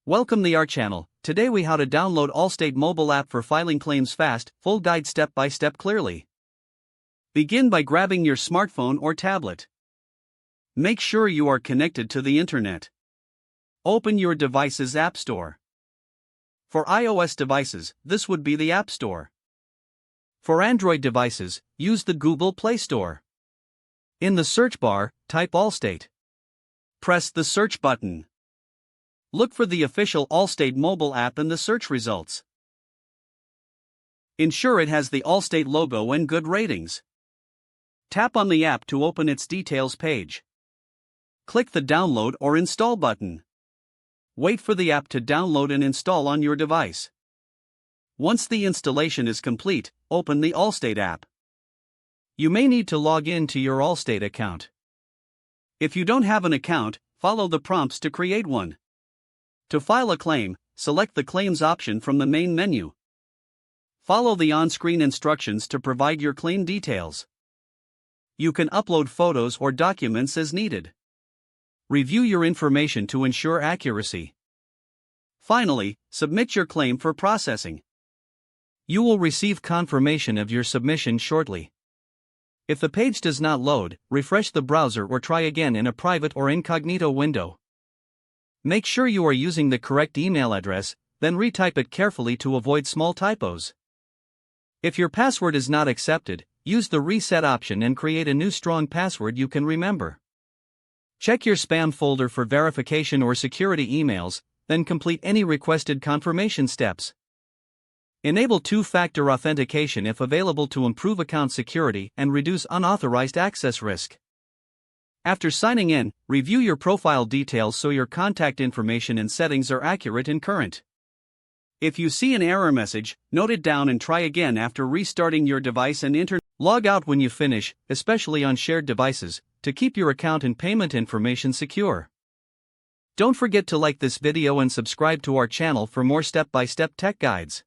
Welcome to our channel. Today we how to download Allstate mobile app for filing claims fast, full guide step by step clearly. Begin by grabbing your smartphone or tablet. Make sure you are connected to the internet. Open your device's App Store. For iOS devices, this would be the App Store. For Android devices, use the Google Play Store. In the search bar, type Allstate. Press the search button. Look for the official Allstate mobile app in the search results. Ensure it has the Allstate logo and good ratings. Tap on the app to open its details page. Click the download or install button. Wait for the app to download and install on your device. Once the installation is complete, open the Allstate app. You may need to log in to your Allstate account. If you don't have an account, follow the prompts to create one. To file a claim, select the Claims option from the main menu. Follow the on-screen instructions to provide your claim details. You can upload photos or documents as needed. Review your information to ensure accuracy. Finally, submit your claim for processing. You will receive confirmation of your submission shortly. If the page does not load, refresh the browser or try again in a private or incognito window. Make sure you are using the correct email address, then retype it carefully to avoid small typos. If your password is not accepted, use the reset option and create a new strong password you can remember. Check your spam folder for verification or security emails, then complete any requested confirmation steps. Enable two-factor authentication if available to improve account security and reduce unauthorized access risk. After signing in, review your profile details so your contact information and settings are accurate and current. If you see an error message, note it down and try again after restarting your device and internet. Log out when you finish, especially on shared devices, to keep your account and payment information secure. Don't forget to like this video and subscribe to our channel for more step-by-step tech guides.